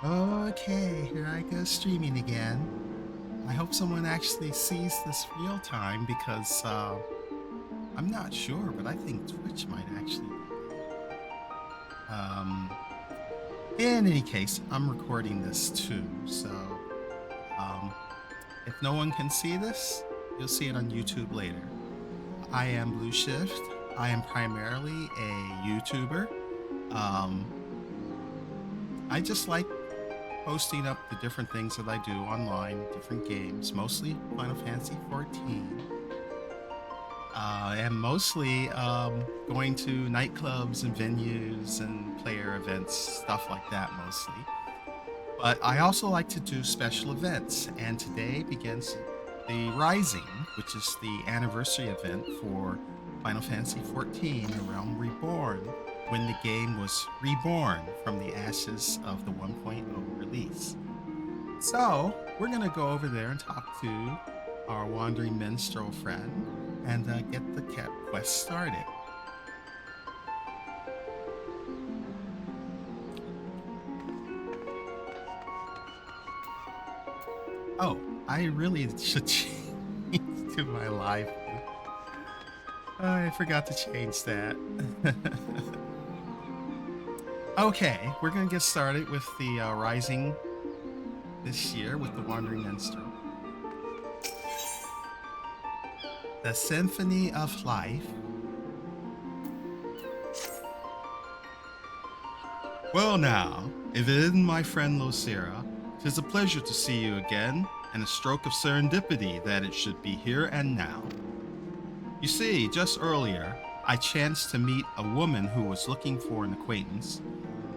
Okay, here I go streaming again. I hope someone actually sees this real time because I'm not sure, but I think Twitch might actually be there. In any case, I'm recording this too, so um, if no one can see this, you'll see it on YouTube later. I am Blue Shift. I am primarily a YouTuber. Um, I just like posting up the different things that I do online, different games, mostly Final Fantasy 14. And mostly going to nightclubs and venues and player events, stuff like that mostly. But I also like to do special events, and today begins the Rising, which is the anniversary event for Final Fantasy 14, The Realm Reborn, when the game was reborn from the ashes of the 1.0 release. So, we're going to go over there and talk to our wandering minstrel friend and get the cat quest started. Oh, I really should change to my live. I forgot to change that. Okay, we're going to get started with the Rising this year with the Wandering Minstrel. The Symphony of Life. Well now, if it isn't my friend Losira, 'tis a pleasure to see you again, and a stroke of serendipity that it should be here and now. You see, just earlier, I chanced to meet a woman who was looking for an acquaintance.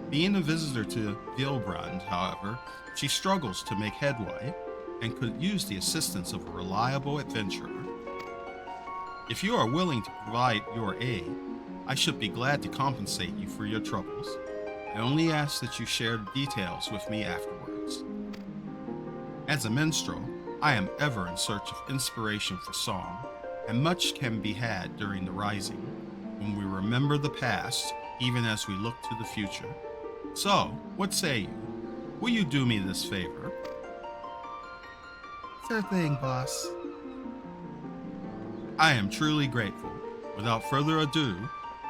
Being a visitor to Vilbrand, however, she struggles to make headway, and could use the assistance of a reliable adventurer. If you are willing to provide your aid, I should be glad to compensate you for your troubles. I only ask that you share details with me afterwards. As a minstrel, I am ever in search of inspiration for song, and much can be had during the Rising, when we remember the past even as we look to the future. So, what say you? Will you do me this favor? Sure thing, boss. I am truly grateful. Without further ado,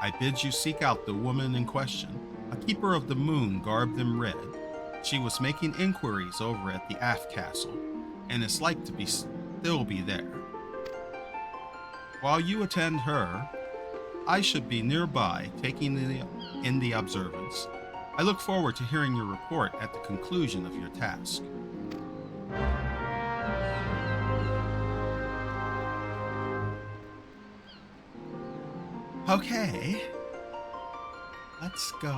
I bid you seek out the woman in question, a keeper of the moon garbed in red. She was making inquiries over at the Aft Castle, and is like to still be there. While you attend her, I should be nearby taking in the observance. I look forward to hearing your report at the conclusion of your task. Okay, let's go.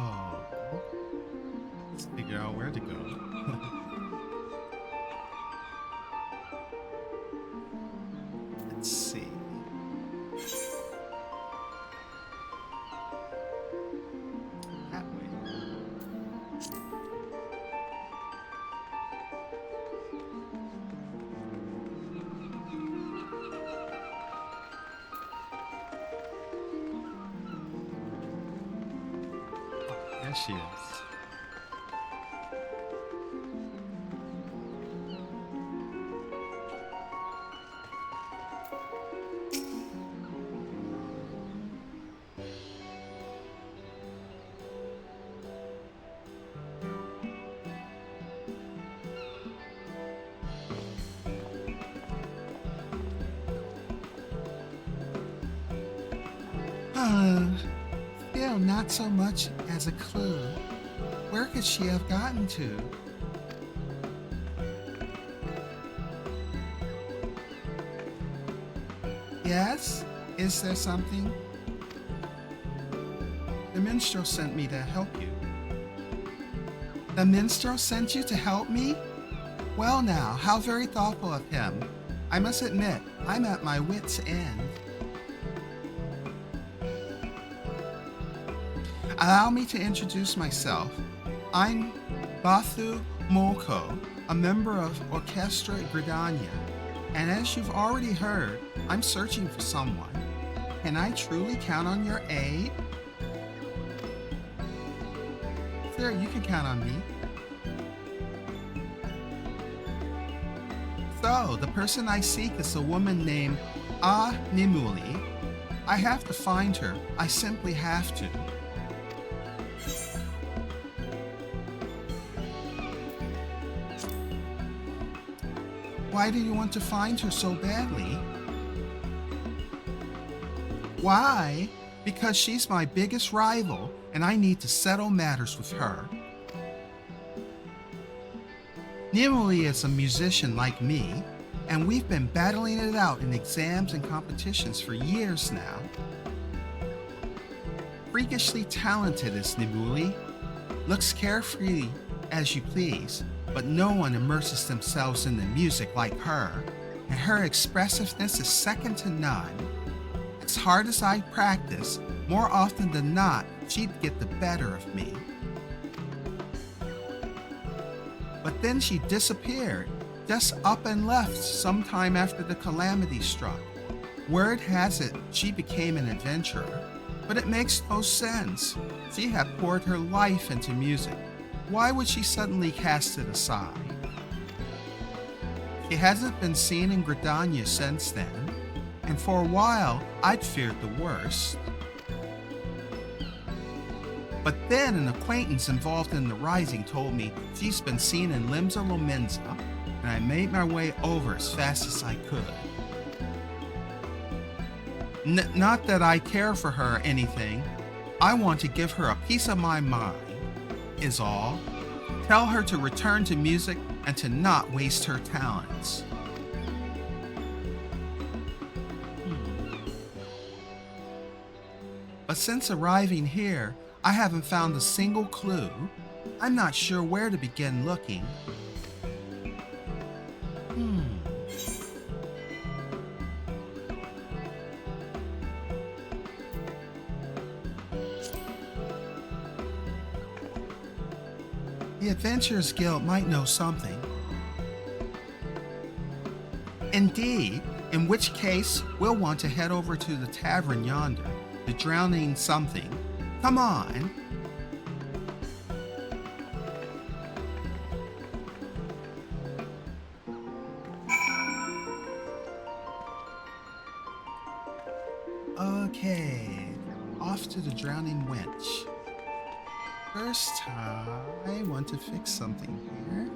Let's figure out where to go. Let's see. That way. There she is. Still not so much as a clue. Where could she have gotten to? Yes? Is there something? The minstrel sent me to help you. The minstrel sent you to help me? Well now, how very thoughtful of him. I must admit, I'm at my wit's end. Allow me to introduce myself. I'm Bathu Molko, a member of Orchestra Gridania, and as you've already heard, I'm searching for someone. Can I truly count on your aid? Sure, you can count on me. So, the person I seek is a woman named Nimuli. I have to find her. I simply have to. Why do you want to find her so badly? Why? Because she's my biggest rival, and I need to settle matters with her. Nimuli is a musician like me, and we've been battling it out in exams and competitions for years now. Freakishly talented is Nimuli, looks carefree as you please, but no one immerses themselves in the music like her, and her expressiveness is second to none. As hard as I practice, more often than not, she'd get the better of me. But then she disappeared, just up and left sometime after the Calamity struck. Word has it she became an adventurer, but it makes no sense. She had poured her life into music. Why would she suddenly cast it aside? She hasn't been seen in Gridania since then, and for a while I'd feared the worst. But then an acquaintance involved in the rising told me she's been seen in Limsa Lominsa, and I made my way over as fast as I could. Not that I care for her or anything. I want to give her a piece of my mind, is all. Tell her to return to music and to not waste her talents. But since arriving here, I haven't found a single clue. I'm not sure where to begin looking. The Adventurers Guild might know something. Indeed, in which case we'll want to head over to the tavern yonder, the Drowning Something. Come on. Okay, off to the Drowning Wench. First, I want to fix something here.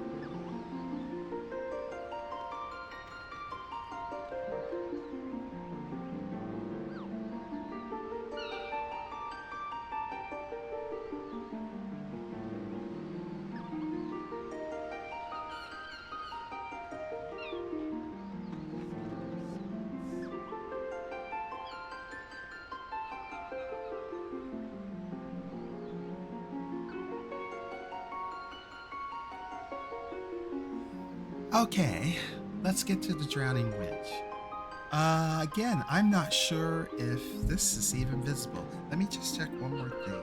Okay, let's get to the Drowning Wench. Again, I'm not sure if this is even visible. Let me just check one more thing.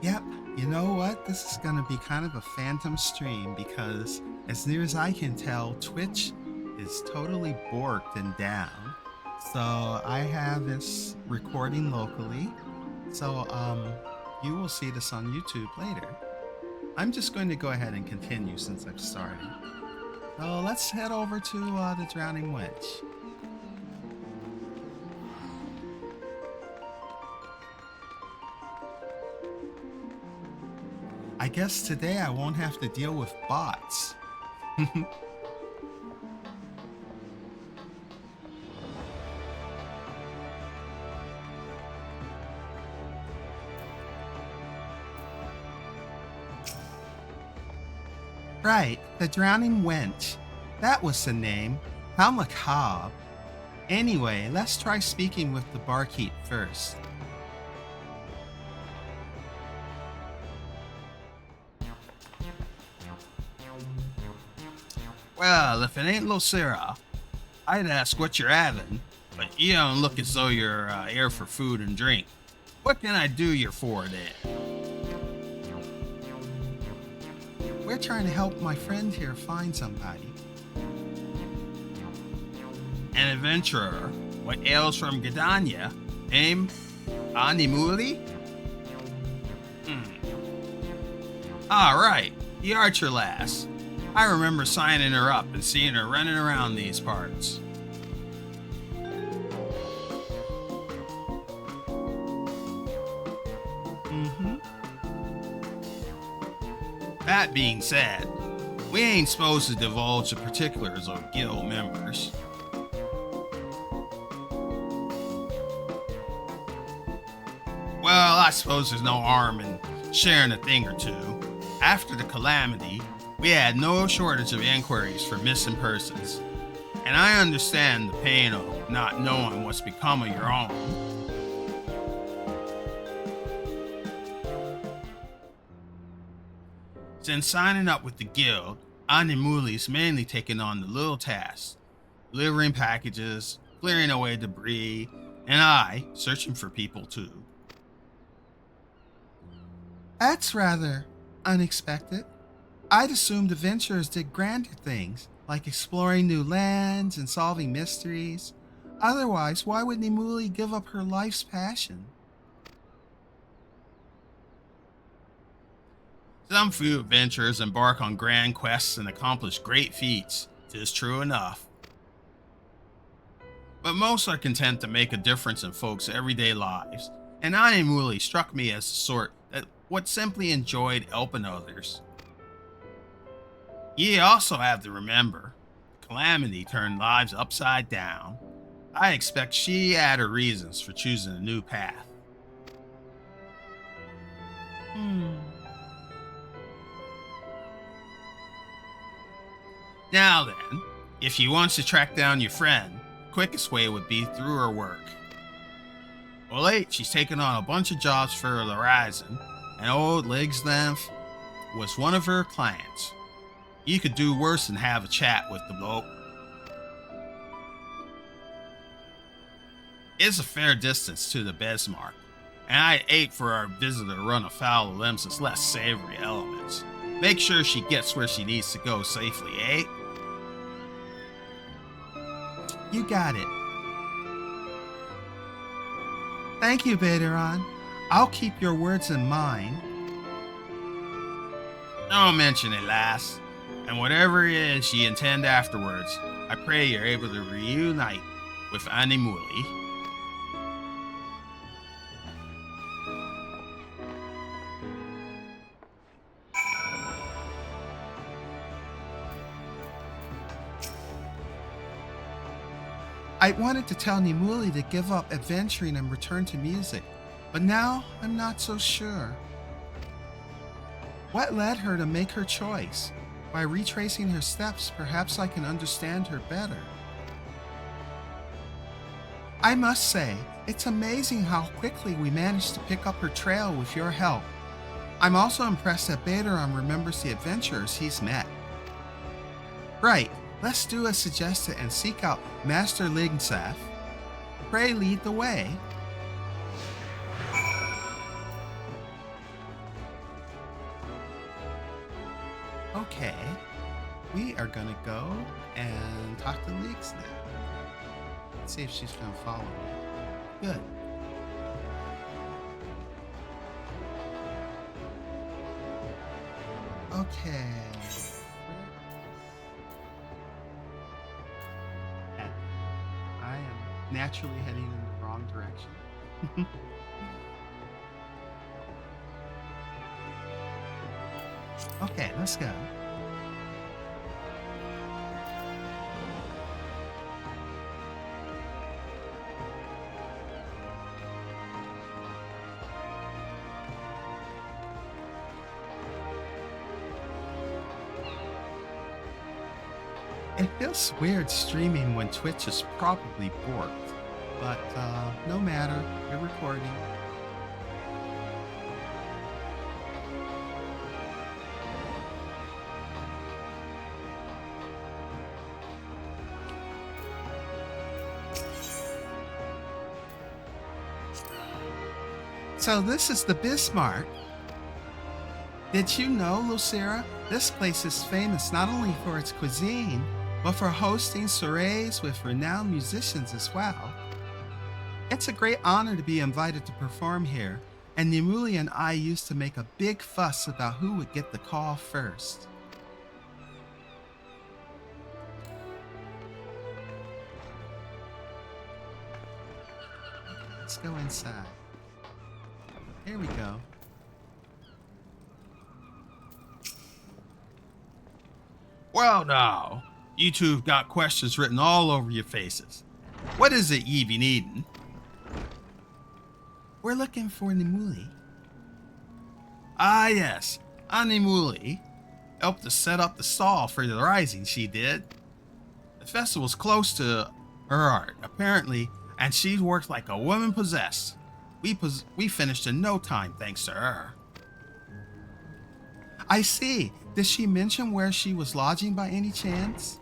Yep, you know what? This is gonna be kind of a phantom stream because, as near as I can tell, Twitch is totally borked and down. So I have this recording locally. So you will see this on YouTube later. I'm just going to go ahead and continue since I've started. So let's head over to the Drowning Wench. I guess today I won't have to deal with bots. Right, the Drowning Wench. That was the name. How macabre. Anyway, let's try speaking with the barkeep first. Well, if it ain't Losira, I'd ask what you're having, but you don't look as though you're here for food and drink. What can I do you for then? We're trying to help my friend here find somebody. An adventurer, what hails from Gdania, named Animuli? Right, the archer lass. I remember signing her up and seeing her running around these parts. That being said, we ain't supposed to divulge the particulars of guild members. Well, I suppose there's no harm in sharing a thing or two. After the Calamity, we had no shortage of inquiries for missing persons, and I understand the pain of not knowing what's become of your own. Since signing up with the guild, Animuli's mainly taken on the little tasks, delivering packages, clearing away debris, and I searching for people too. That's rather unexpected. I'd assumed adventurers did grander things, like exploring new lands and solving mysteries. Otherwise, why would Nimuli give up her life's passion? Some few adventurers embark on grand quests and accomplish great feats, 'tis true enough. But most are content to make a difference in folks' everyday lives, and Animuli struck me as the sort that would simply enjoyed helping others. Ye also have to remember, Calamity turned lives upside down. I expect she had her reasons for choosing a new path. Now then, if you wants to track down your friend, the quickest way would be through her work. Well, late, she's taken on a bunch of jobs for the Horizon, and old Legs Length was one of her clients. You could do worse than have a chat with the bloke. It's a fair distance to the Bismarck, and I hate for our visitor to run afoul of Lems's less savory elements. Make sure she gets where she needs to go safely, eh? You got it. Thank you, Baderon. I'll keep your words in mind. Don't mention it, lass. And whatever it is you intend afterwards, I pray you're able to reunite with Animuli. I wanted to tell Nimuli to give up adventuring and return to music, but now I'm not so sure. What led her to make her choice? By retracing her steps, perhaps I can understand her better. I must say, it's amazing how quickly we managed to pick up her trail with your help. I'm also impressed that Baderon remembers the adventurers he's met. Right, let's do as suggested and seek out Master Ligsaf. Pray lead the way. Okay, we are gonna go and talk to Leaks now. Let's see if she's gonna follow me. Good. Okay. I am naturally heading in the wrong direction. Okay, let's go. It feels weird streaming when Twitch is probably borked, but no matter, you're recording. So this is the Bismarck. Did you know, Losira, this place is famous not only for its cuisine, but for hosting soirees with renowned musicians as well. It's a great honor to be invited to perform here, and Nimuli and I used to make a big fuss about who would get the call first. Let's go inside. Here we go. Well now, you two have got questions written all over your faces. What is it ye be needin'? We're looking for Nimuli. Ah yes, Nimuli helped to set up the stall for the rising, she did. The festival's close to her art, apparently, and she worked like a woman possessed. We finished in no time thanks to her. I see. Did she mention where she was lodging by any chance?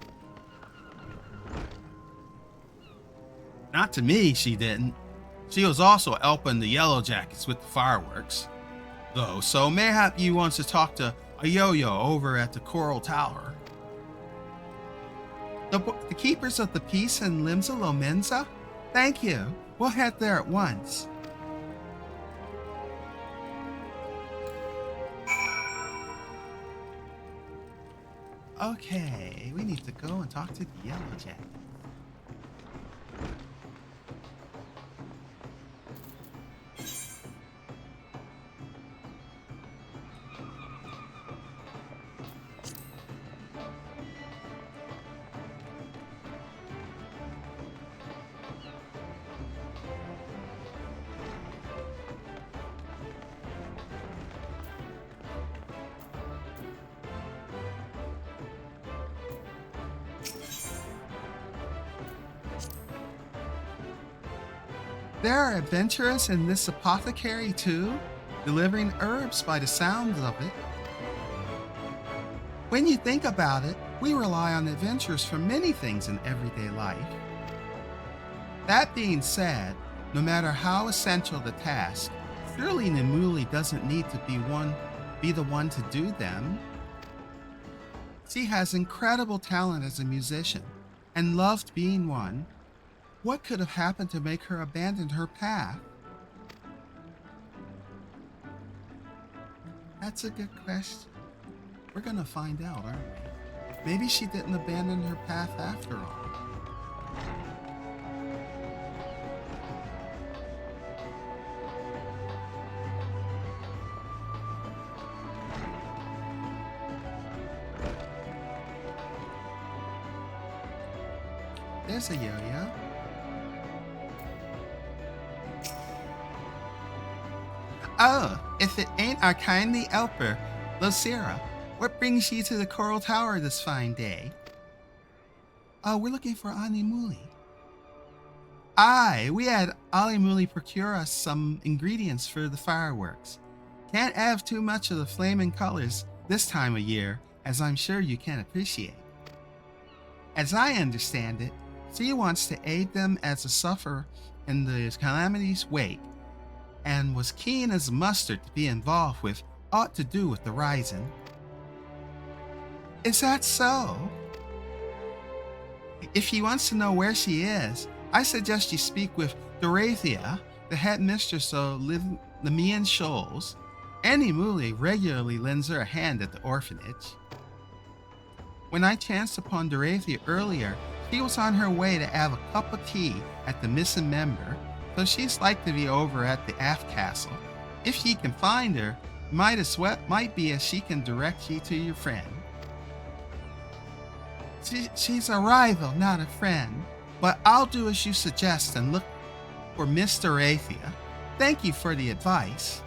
Not to me, she didn't. She was also helping the Yellow Jackets with the fireworks. Though, so mayhap you want to talk to a yo-yo over at the Coral Tower. The keepers of the peace in Limsa Lomenza? Thank you. We'll head there at once. Okay, we need to go and talk to the Yellow Jacket. There are adventurers in this apothecary too, delivering herbs by the sounds of it. When you think about it, we rely on adventurers for many things in everyday life. That being said, no matter how essential the task, surely Nimuli doesn't need to be the one to do them. She has incredible talent as a musician and loved being one. What could have happened to make her abandon her path? That's a good question. We're gonna find out, aren't we? Maybe she didn't abandon her path after all. There's a yo-yo. Oh, if it ain't our kindly helper, Losira, what brings you to the Coral Tower this fine day? Oh, we're looking for Nimuli. Aye, we had Nimuli procure us some ingredients for the fireworks. Can't have too much of the flaming colors this time of year, as I'm sure you can appreciate. As I understand it, she wants to aid them as a sufferer in the Calamity's wake, and was keen as mustard to be involved with aught to do with the rising. Is that so? If he wants to know where she is, I suggest you speak with Eorzea, the head mistress of Lemian Shoals. Nimuli regularly lends her a hand at the orphanage. When I chanced upon Eorzea earlier, she was on her way to have a cup of tea at the missing member, so she's like to be over at the Aft Castle. If she can find her, might be as she can direct you to your friend. She's a rival, not a friend, but I'll do as you suggest and look for Miss Eorzea. Thank you for the advice.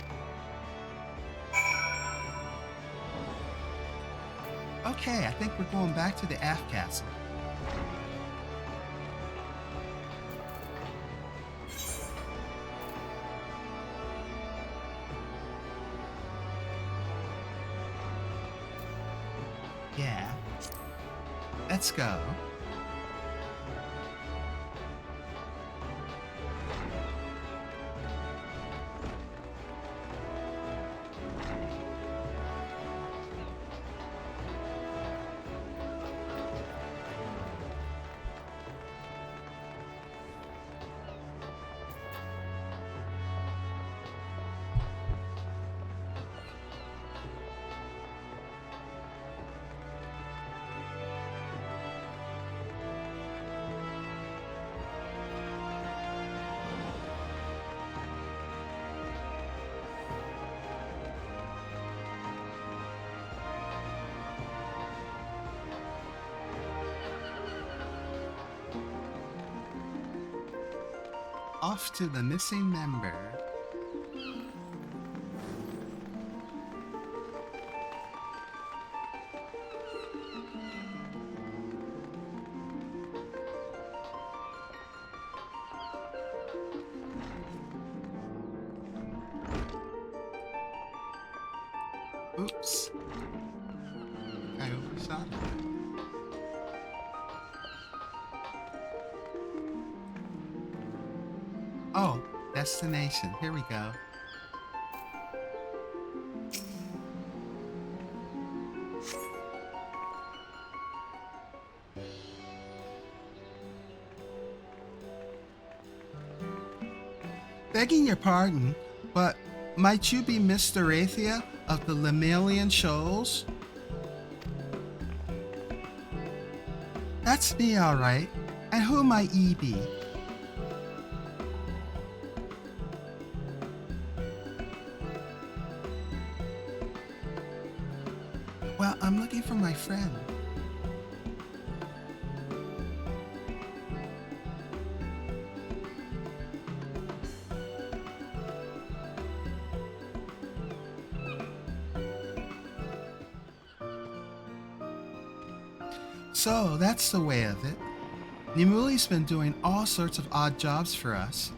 Okay, I think we're going back to the Aft Castle. Yeah. Let's go. Off to the missing member. Oops. I overshot it. Oh, destination. Here we go. Begging your pardon, but might you be Miss Eorzea of the Lemalian Shoals? That's me, all right. And who might ye be? Well, I'm looking for my friend. So, that's the way of it. Nimuli's been doing all sorts of odd jobs for us,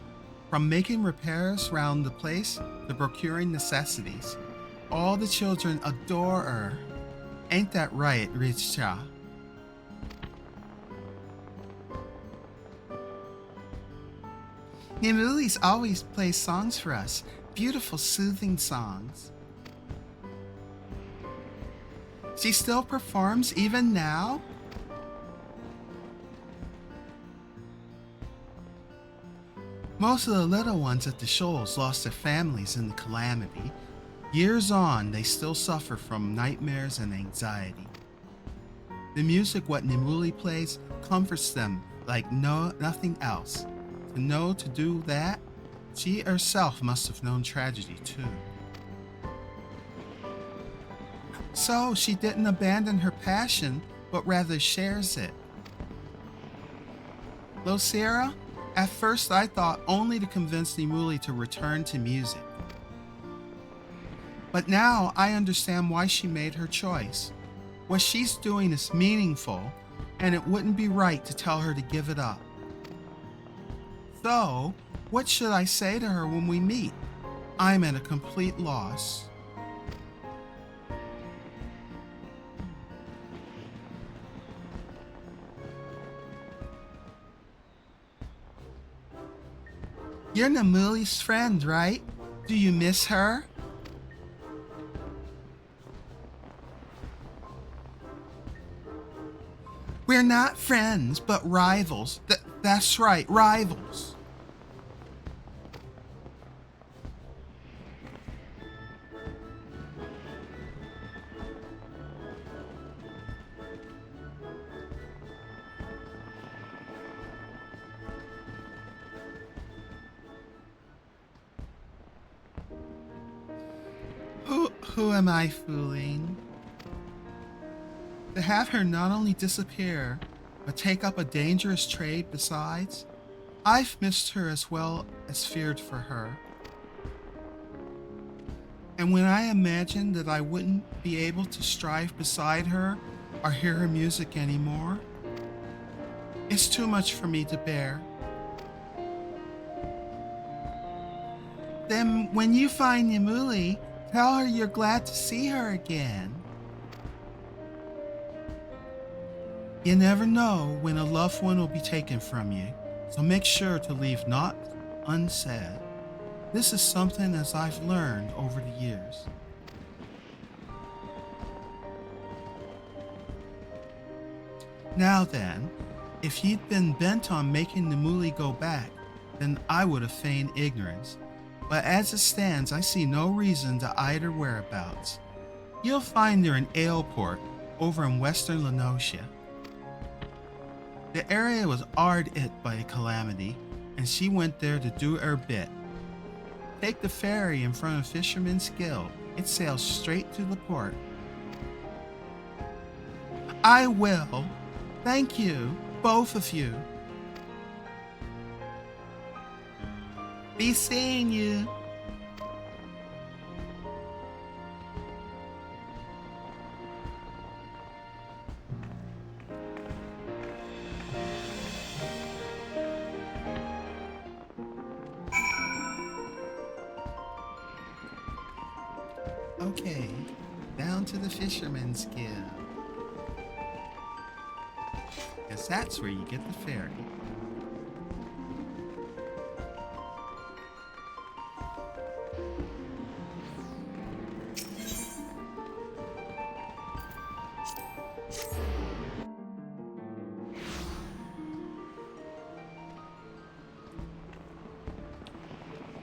from making repairs round the place to procuring necessities. All the children adore her. Ain't that right, Richa? Nimuli's always plays songs for us, beautiful, soothing songs. She still performs even now? Most of the little ones at the shoals lost their families in the Calamity. Years on, they still suffer from nightmares and anxiety. The music what Nimuli plays comforts them like nothing else. To know to do that, she herself must have known tragedy too. So she didn't abandon her passion, but rather shares it. Losira? At first I thought only to convince Nimuli to return to music. But now I understand why she made her choice. What she's doing is meaningful, and it wouldn't be right to tell her to give it up. So, what should I say to her when we meet? I'm at a complete loss. You're Nimuli's friend, right? Do you miss her? We're not friends, but rivals. That's right, rivals. Who am I fooling? To have her not only disappear, but take up a dangerous trade besides? I've missed her as well as feared for her. And when I imagined that I wouldn't be able to strive beside her or hear her music anymore, it's too much for me to bear. Then when you find Nimuli, tell her you're glad to see her again. You never know when a loved one will be taken from you, so make sure to leave naught unsaid. This is something as I've learned over the years. Now then, if you'd been bent on making Nimuli go back, then I would have feigned ignorance. But as it stands, I see no reason to hide her whereabouts. You'll find her in Aleport, over in western Lenosia. The area was hard hit by a calamity, and she went there to do her bit. Take the ferry in front of Fisherman's Guild. It sails straight to the port. I will. Thank you, both of you. Be seeing you. Okay, down to the Fisherman's Guild. Guess that's where you get the ferry.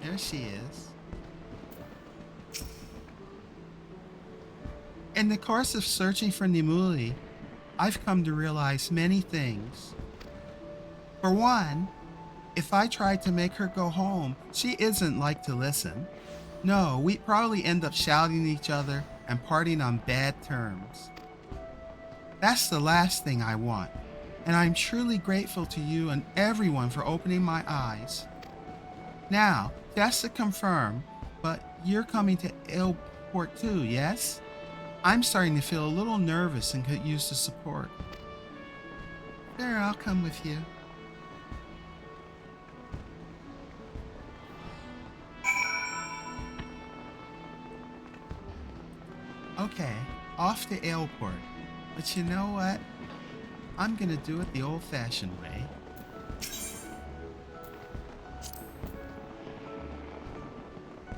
There she is. In the course of searching for Nimuli, I've come to realize many things. For one, if I tried to make her go home, she isn't like to listen. No, we'd probably end up shouting at each other and partying on bad terms. That's the last thing I want, and I'm truly grateful to you and everyone for opening my eyes. Now, just to confirm, but you're coming to Airport too, yes? I'm starting to feel a little nervous and could use the support. There, I'll come with you. Okay, off to Airport. But you know what? I'm gonna do it the old-fashioned way.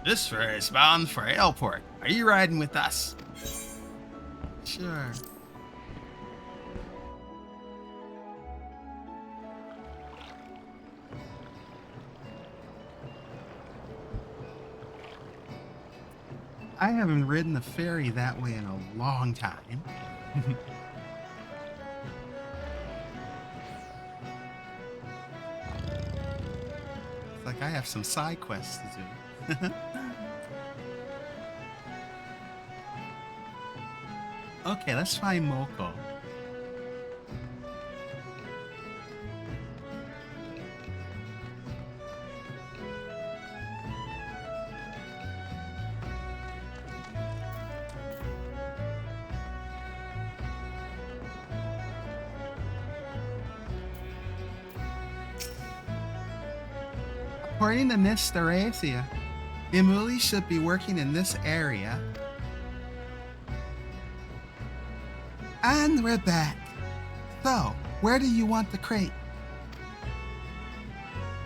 This ferry is bound for Airport. Are you riding with us? Sure. I haven't ridden a ferry that way in a long time. It's like I have some side quests to do. Okay, let's find Moko. According to Miss Eorzea, Nimuli should be working in this area. And we're back. So, where do you want the crate?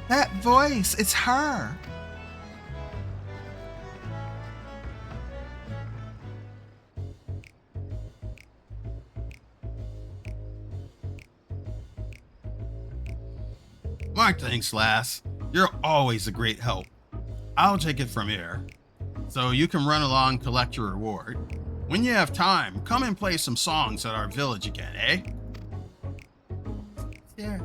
That voice, it's her. My thanks, lass. You're always a great help. I'll take it from here, so you can run along, collect your reward. When you have time, come and play some songs at our village again, eh? Sure.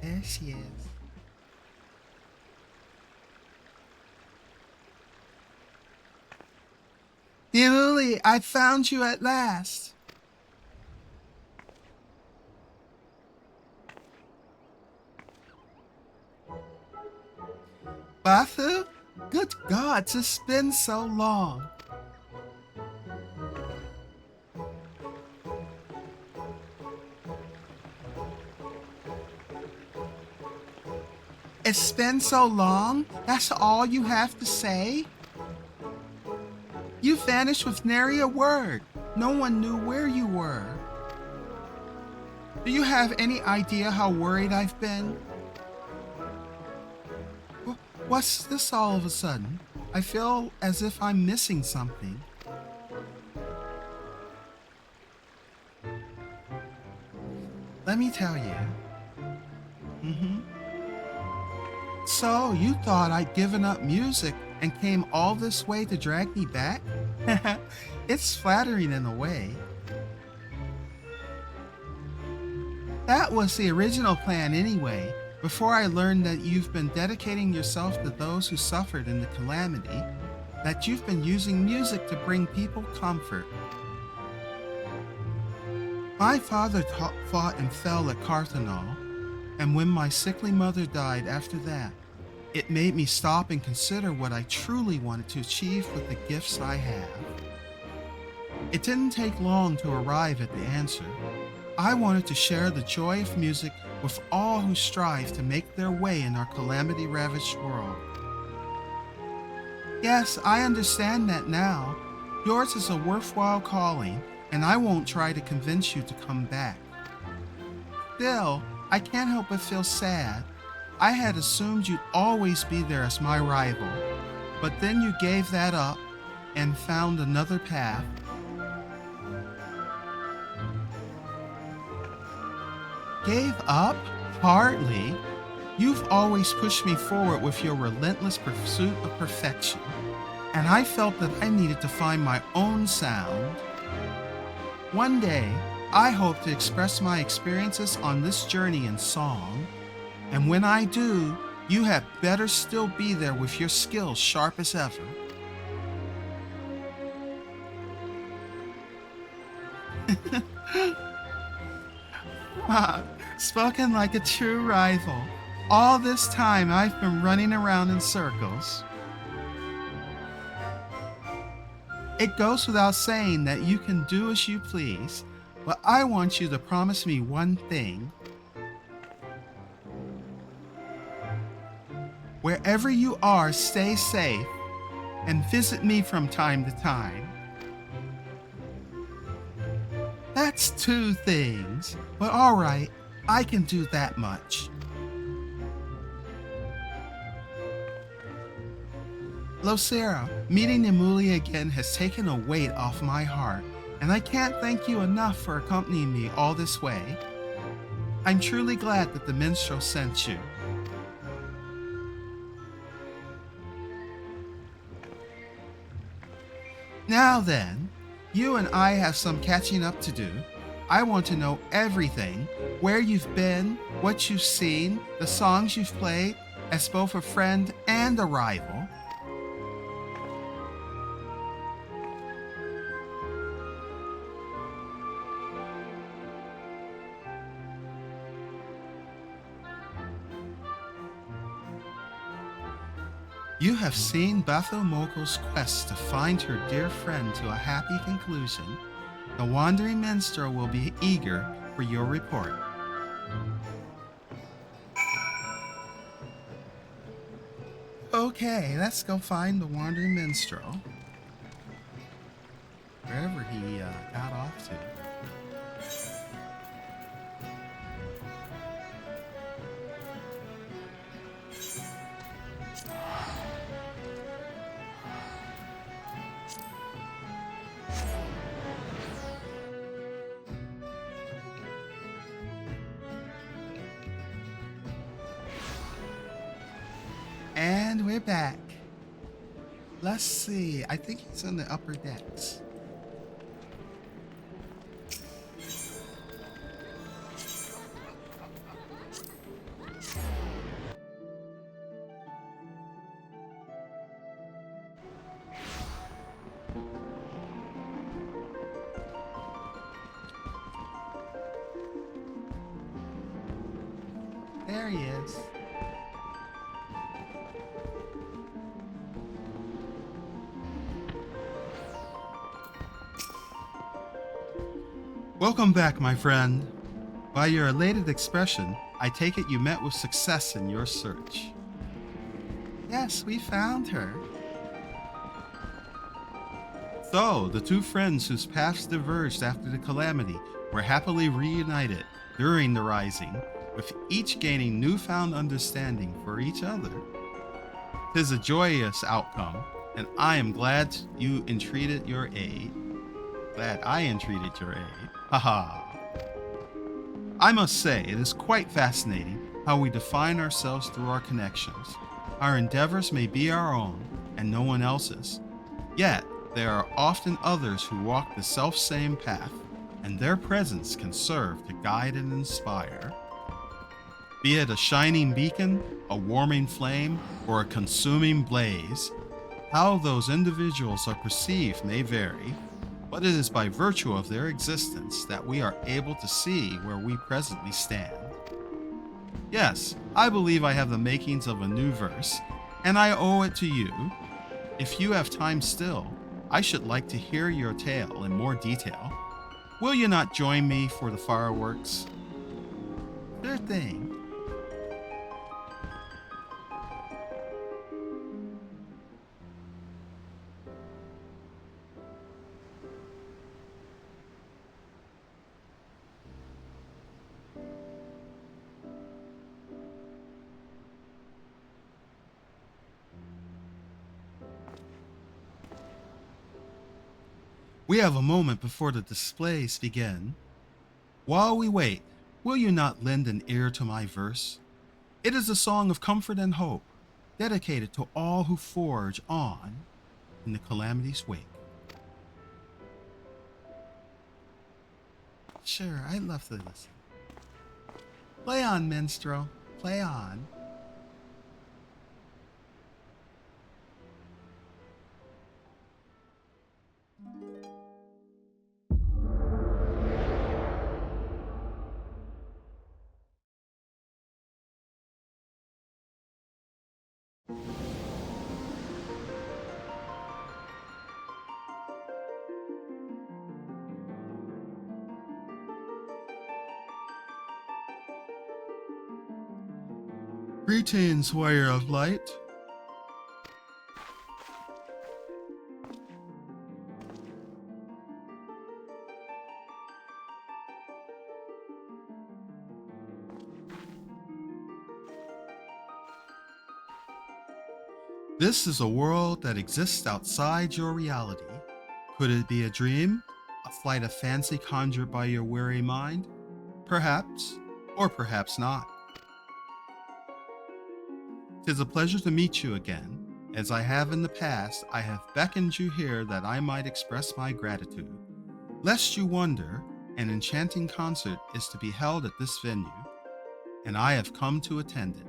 There she is. Nimuli, I found you at last. Bathu? Good God, it's been so long. It's been so long? That's all you have to say? You vanished with nary a word. No one knew where you were. Do you have any idea how worried I've been? What's this all of a sudden? I feel as if I'm missing something. Let me tell you. So, you thought I'd given up music and came all this way to drag me back? It's flattering in a way. That was the original plan anyway, before I learned that you've been dedicating yourself to those who suffered in the Calamity. that you've been using music to bring people comfort. My father fought and fell at Carthanol, and when my sickly mother died after that, it made me stop and consider what I truly wanted to achieve with the gifts I have. It didn't take long to arrive at the answer. I wanted to share the joy of music with all who strive to make their way in our calamity-ravaged world. Yes, I understand that now. Yours is a worthwhile calling, and I won't try to convince you to come back. Still, I can't help but feel sad. I had assumed you'd always be there as my rival, but then you gave that up and found another path. Gave up? Hardly. You've always pushed me forward with your relentless pursuit of perfection, and I felt that I needed to find my own sound. One day, I hope to express my experiences on this journey in song, and when I do, you had better still be there with your skills sharp as ever. Spoken like a true rival. All this time I've been running around in circles. It goes without saying that you can do as you please, but I want you to promise me one thing. Wherever you are, stay safe and visit me from time to time. That's 2 things, but alright, I can do that much. Losira, meeting Emuli again has taken a weight off my heart, and I can't thank you enough for accompanying me all this way. I'm truly glad that the minstrel sent you. Now then, you and I have some catching up to do. I want to know everything, where you've been, what you've seen, the songs you've played, as both a friend and a rival. You have seen Bathomoko's quest to find her dear friend to a happy conclusion. The wandering minstrel will be eager for your report. Okay, let's go find the wandering minstrel. Wherever he got off to. And we're back. Let's see. I think he's on the upper decks. There he is. Welcome back, my friend. By your elated expression, I take it you met with success in your search. Yes, we found her. So, the 2 friends whose paths diverged after the calamity were happily reunited during the Rising, with each gaining newfound understanding for each other. 'Tis a joyous outcome, and I am glad you entreated your aid. Glad I entreated your aid. Haha. I must say, it is quite fascinating how we define ourselves through our connections. Our endeavors may be our own and no one else's, yet there are often others who walk the self-same path, and their presence can serve to guide and inspire. Be it a shining beacon, a warming flame, or a consuming blaze, How those individuals are perceived may vary, but it is by virtue of their existence that we are able to see where we presently stand. Yes, I believe I have the makings of a new verse, and I owe it to you. If you have time still, I should like to hear your tale in more detail. Will you not join me for the fireworks? Sure thing. We have a moment before the displays begin. While we wait, will you not lend an ear to my verse? It is a song of comfort and hope, dedicated to all who forge on in the calamity's wake. Sure, I'd love to listen. Play on, minstrel. Play on. Greetings, warrior of light. This is a world that exists outside your reality. Could it be a dream? A flight of fancy conjured by your weary mind? Perhaps, or perhaps not. 'Tis a pleasure to meet you again. As I have in the past, I have beckoned you here that I might express my gratitude. Lest you wonder, an enchanting concert is to be held at this venue, and I have come to attend it.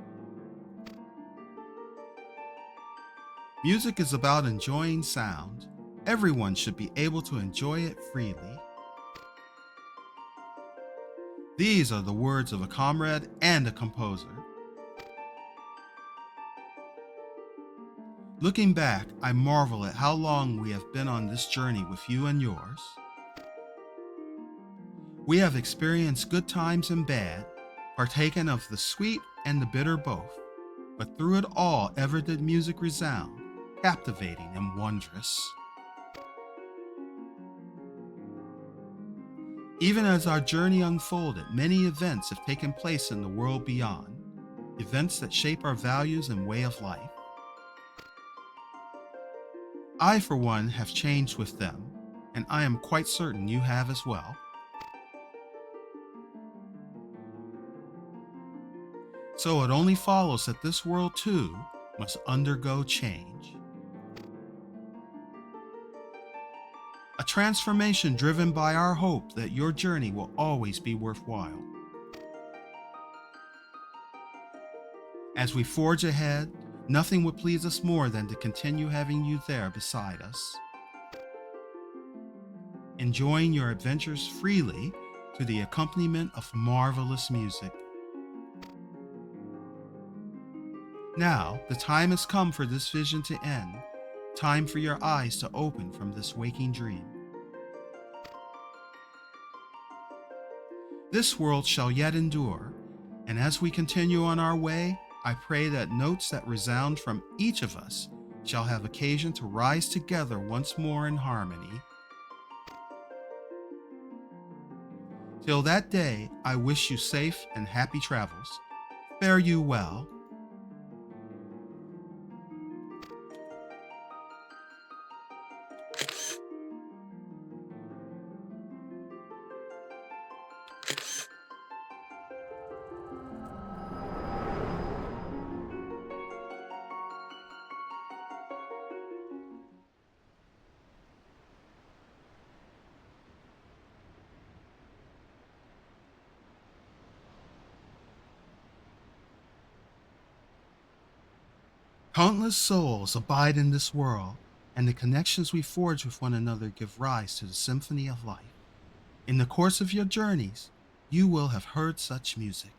Music is about enjoying sound. Everyone should be able to enjoy it freely. These are the words of a comrade and a composer. Looking back, I marvel at how long we have been on this journey with you and yours. We have experienced good times and bad, partaken of the sweet and the bitter both, but through it all ever did music resound, captivating and wondrous. Even as our journey unfolded, many events have taken place in the world beyond, events that shape our values and way of life. I, for one, have changed with them, and I am quite certain you have as well. So it only follows that this world too must undergo change. A transformation driven by our hope that your journey will always be worthwhile. As we forge ahead, nothing would please us more than to continue having you there beside us, enjoying your adventures freely to the accompaniment of marvelous music. Now, the time has come for this vision to end, time for your eyes to open from this waking dream. This world shall yet endure, and as we continue on our way, I pray that notes that resound from each of us shall have occasion to rise together once more in harmony. Till that day, I wish you safe and happy travels. Fare you well. Countless souls abide in this world, and the connections we forge with one another give rise to the symphony of life. In the course of your journeys, you will have heard such music.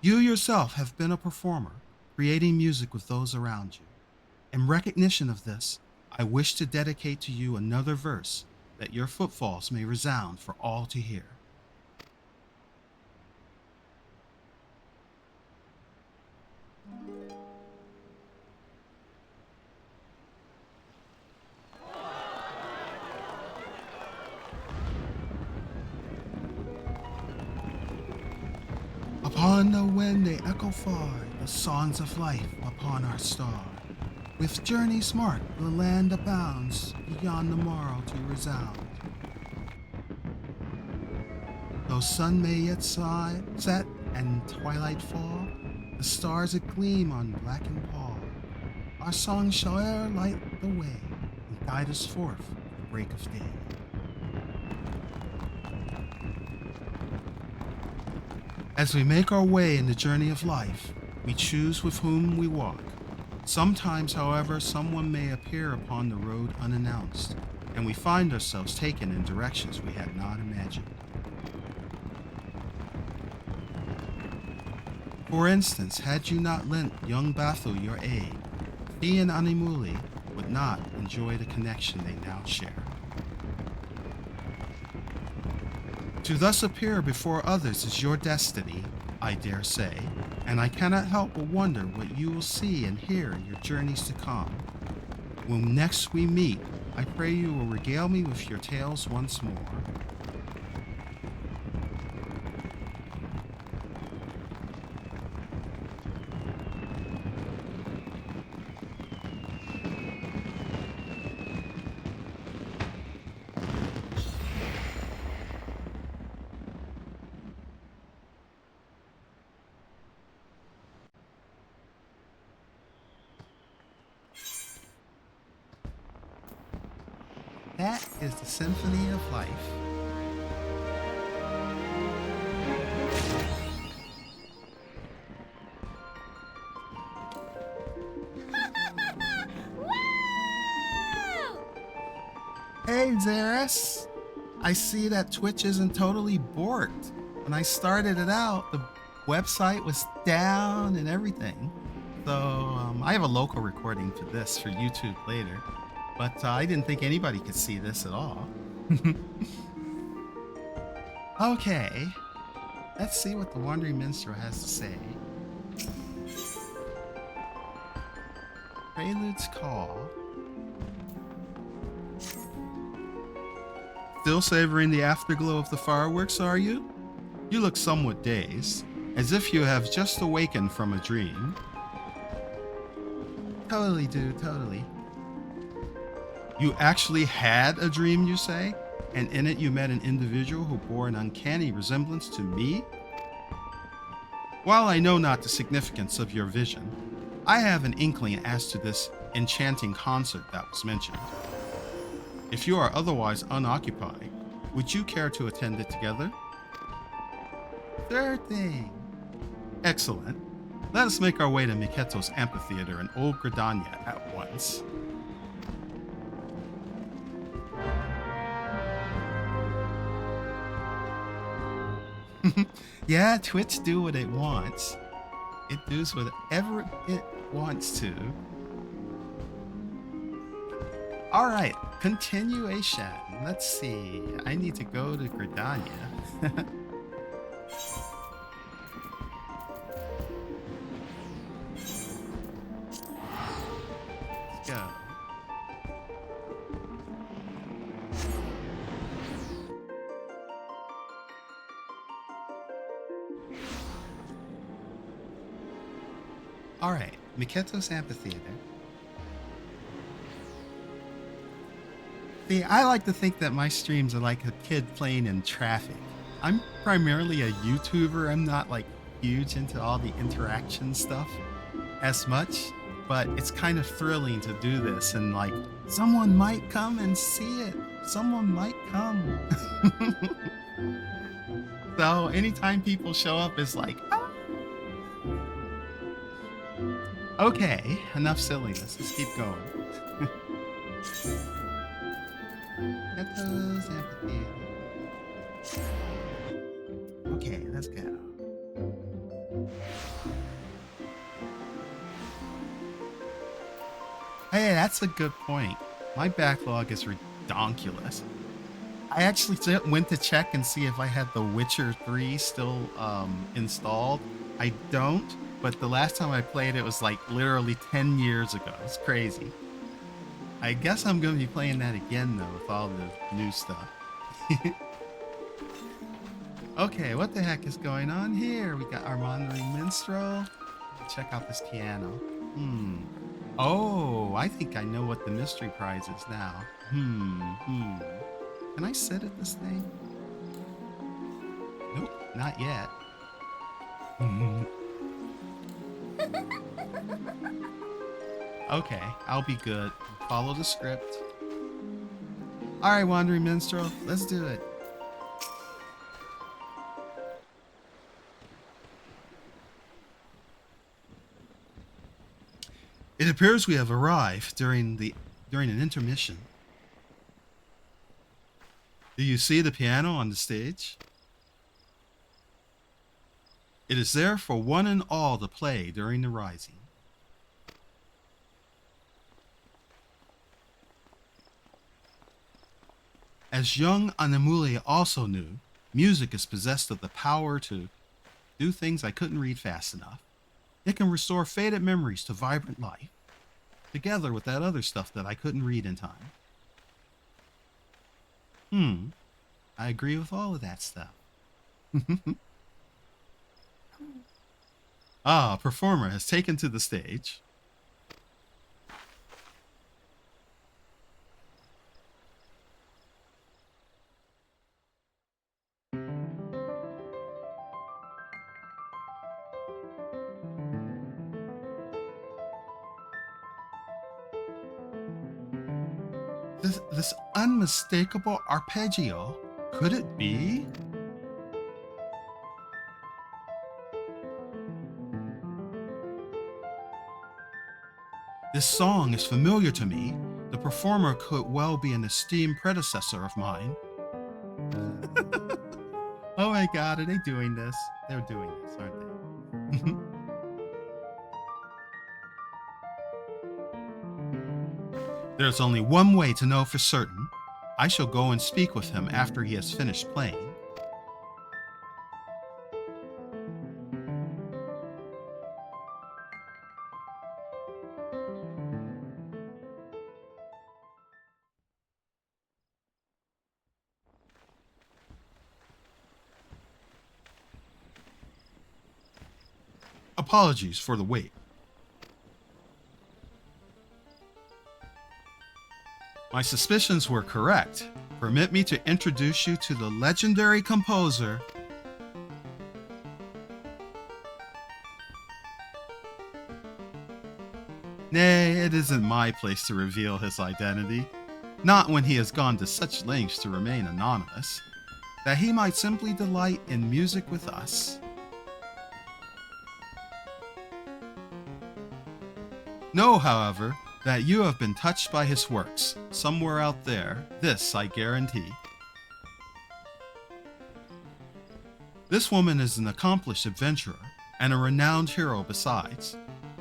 You yourself have been a performer, creating music with those around you. In recognition of this, I wish to dedicate to you another verse that your footfalls may resound for all to hear. Upon the wind they echo far, the songs of life upon our star. With journeys marked, the land abounds, beyond the morrow to resound. Though sun may yet set and twilight fall, the stars that gleam on blackened pall, our song shall e'er light the way and guide us forth to the break of day. As we make our way in the journey of life, we choose with whom we walk. Sometimes, however, someone may appear upon the road unannounced, and we find ourselves taken in directions we had not imagined. For instance, had you not lent young Bathu your aid, he and Animuli would not enjoy the connection they now share. To thus appear before others is your destiny, I dare say, and I cannot help but wonder what you will see and hear in your journeys to come. When next we meet, I pray you will regale me with your tales once more. That is the Symphony of Life. Hey, Zeris! I see that Twitch isn't totally borked. When I started it out, the website was down and everything. So I have a local recording for this for YouTube later. But I didn't think anybody could see this at all. Okay, let's see what the Wandering Minstrel has to say. Prelude's Call. Still savoring the afterglow of the fireworks, are you? You look somewhat dazed, as if you have just awakened from a dream. Totally, dude, totally. You actually had a dream, you say? And in it you met an individual who bore an uncanny resemblance to me? While I know not the significance of your vision, I have an inkling as to this enchanting concert that was mentioned. If you are otherwise unoccupied, would you care to attend it together? Sure thing. Excellent. Let us make our way to Miketo's amphitheater in Old Gridania at once. Yeah, Twitch do what it wants. It does whatever it wants to. Alright, continuation. Let's see. I need to go to Gridania. Let's go. Alright, Miketo's amphitheater. See, I like to think that my streams are like a kid playing in traffic. I'm primarily a YouTuber. I'm not like huge into all the interaction stuff as much, but it's kind of thrilling to do this and like someone might come and see it. Someone might come. So anytime people show up, it's like, ah. Okay, enough silliness. Let's keep going. Get those amphitheater. Okay, let's go. Hey, that's a good point. My backlog is redonkulous. I actually went to check and see if I had The Witcher 3 still installed. I don't, but the last time I played it was like literally 10 years ago. It's crazy. I guess I'm going to be playing that again though with all the new stuff. Okay, what the heck is going on here? We got our wandering minstrel. Check out this piano. Oh, I think I know what the mystery prize is now. Can I sit at this thing? Nope, not yet. Okay, I'll be good. Follow the script. Alright, Wandering Minstrel, let's do it. It appears we have arrived during an intermission. Do you see the piano on the stage? It is there for one and all to play during the rising. As young Anamule also knew, music is possessed of the power to do things I couldn't read fast enough. It can restore faded memories to vibrant life, together with that other stuff that I couldn't read in time. I agree with all of that stuff. A performer has taken to the stage. This unmistakable arpeggio, could it be? This song is familiar to me. The performer could well be an esteemed predecessor of mine. Oh my god, are they doing this? They're doing this, aren't they? There's only one way to know for certain. I shall go and speak with him after he has finished playing. Apologies for the wait. My suspicions were correct. Permit me to introduce you to the legendary composer. Nay, it isn't my place to reveal his identity. Not when he has gone to such lengths to remain anonymous, that he might simply delight in music with us. Know, however, that you have been touched by his works, somewhere out there, this I guarantee. This woman is an accomplished adventurer, and a renowned hero besides.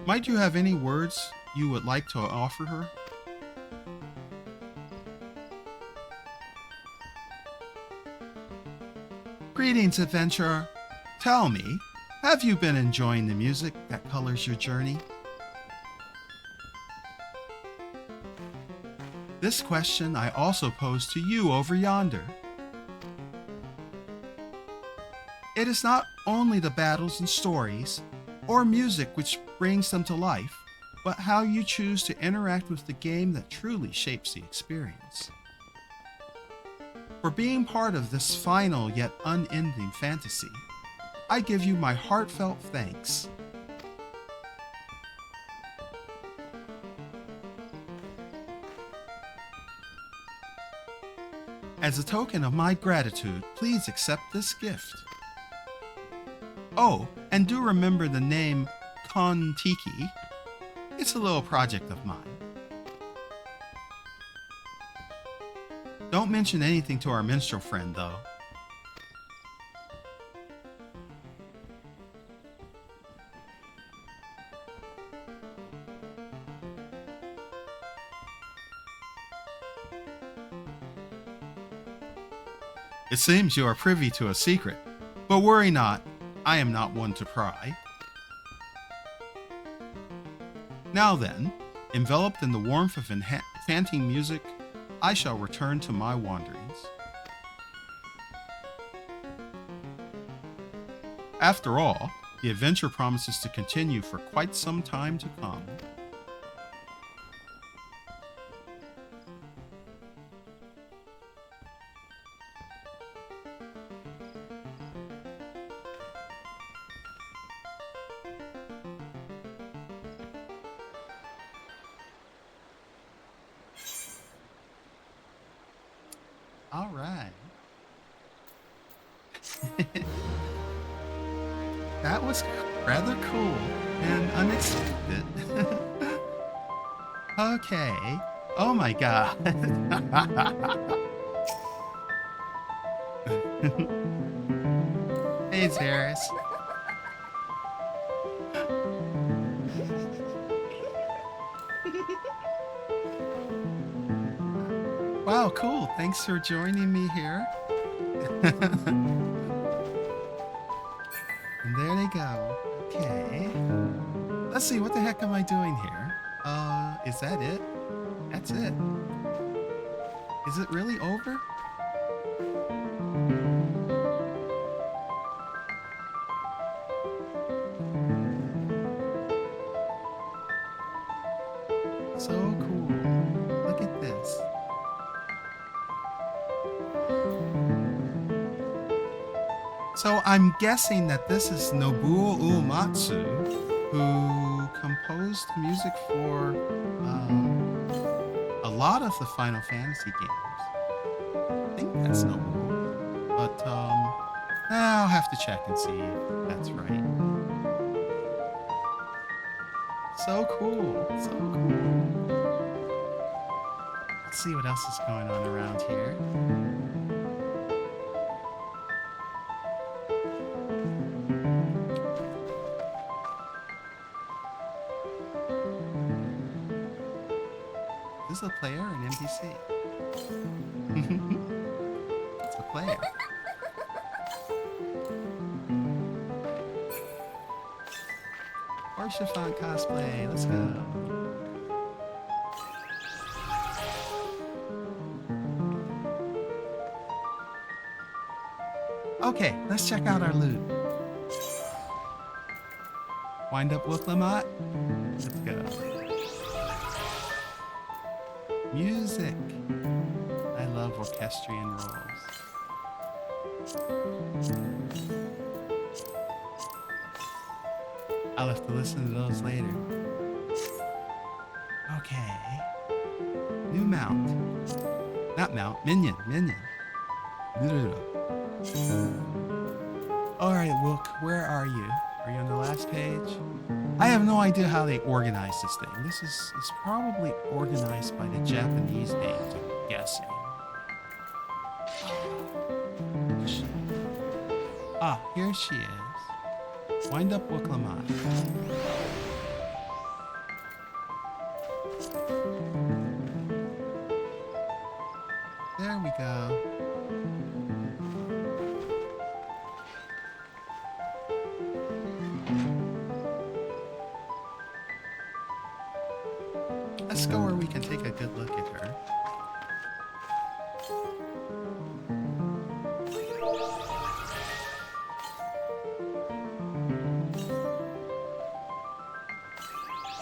Might you have any words you would like to offer her? Greetings, adventurer. Tell me, have you been enjoying the music that colors your journey? This question I also pose to you over yonder. It is not only the battles and stories, or music which brings them to life, but how you choose to interact with the game that truly shapes the experience. For being part of this final yet unending fantasy, I give you my heartfelt thanks. As a token of my gratitude, please accept this gift. Oh, and do remember the name Kon-Tiki. It's a little project of mine. Don't mention anything to our minstrel friend, though. It seems you are privy to a secret, but worry not, I am not one to pry. Now then, enveloped in the warmth of enchanting music, I shall return to my wanderings. After all, the adventure promises to continue for quite some time to come. All right. That was rather cool and unexpected. Okay. Oh my god. Hey, Zeris. Wow, cool. Thanks for joining me here. And there they go. Okay. Let's see, what the heck am I doing here? Is that it? That's it. Is it really over? So cool. Look at this. So I'm guessing that this is Nobuo Uematsu, who composed music for a lot of the Final Fantasy games. I think that's Nobuo, but I'll have to check and see if that's right. So cool, so cool. Let's see what else is going on around here. Is this a player or an NPC? It's a player. Or Chiffon cosplay, let's go. Okay, let's check out our loot. Wind up with Lamont. Let's go. Music. I love orchestrion rolls. I'll have to listen to those later. Okay. New mount. Not mount, minion. Alright, Wook, where are you? Are you on the last page? I have no idea how they organize this thing. This is probably organized by the Japanese names, I'm guessing. Ah, here she is. Wind up Wooklamat. There we go. Let's go where we can take a good look at her.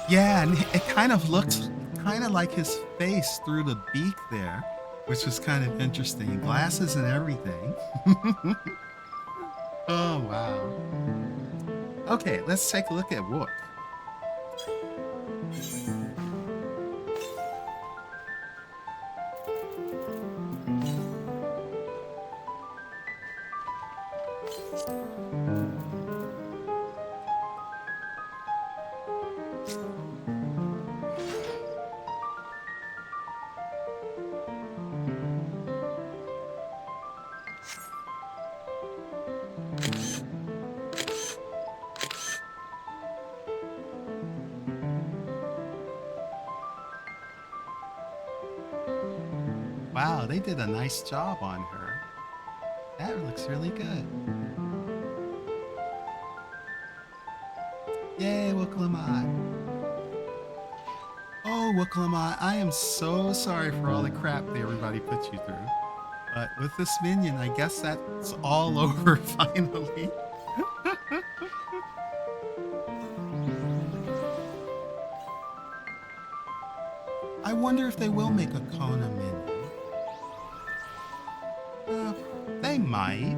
Yeah, and it kind of looked kind of like his face through the beak there, which was kind of interesting. Glasses and everything. Oh, wow. Okay, let's take a look at Wook. wow, they did a nice job on her. That looks really good. Yay, Wooklamat. Oh, Wooklamat, I am so sorry for all the crap that everybody put you through. But with this minion, I guess that's all over finally. I wonder if they will make a Kona minion. They might.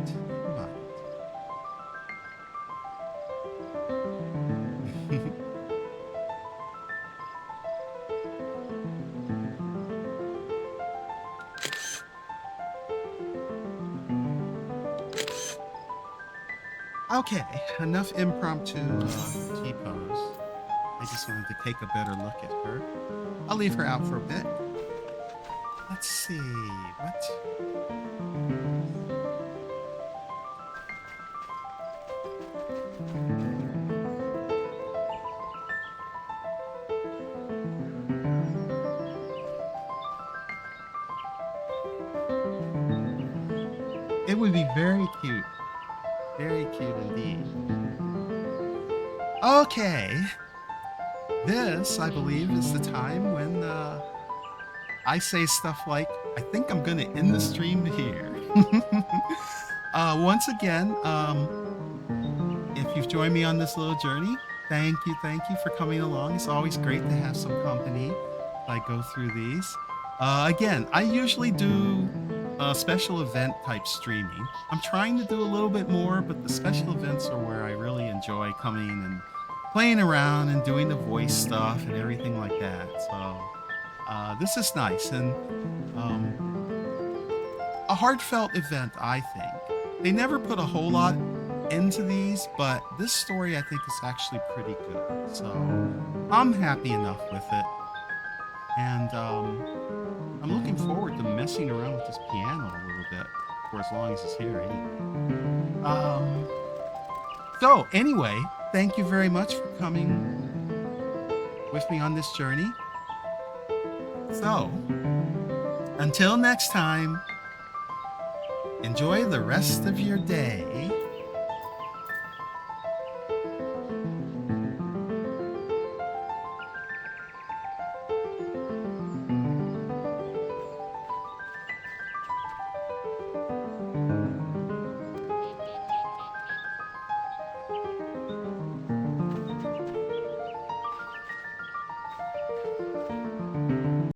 Okay, enough impromptu T-pose. I just wanted to take a better look at her. I'll leave her out for a bit. Let's see, what? It would be very cute. Very cute indeed. Okay. This, I believe, is the time when I say stuff like, I think I'm going to end the stream here. Once again, if you've joined me on this little journey, thank you for coming along. It's always great to have some company as I go through these. Again, I usually do special event type streaming. I'm trying to do a little bit more, but the special events are where I really enjoy coming and playing around and doing the voice stuff and everything like that. So this is nice and a heartfelt event, I think. They never put a whole lot into these, but this story I think is actually pretty good. So I'm happy enough with it. And I'm looking forward to messing around with this piano a little bit for as long as it's here anyway. So anyway, thank you very much for coming with me on this journey. So, until next time, enjoy the rest of your day.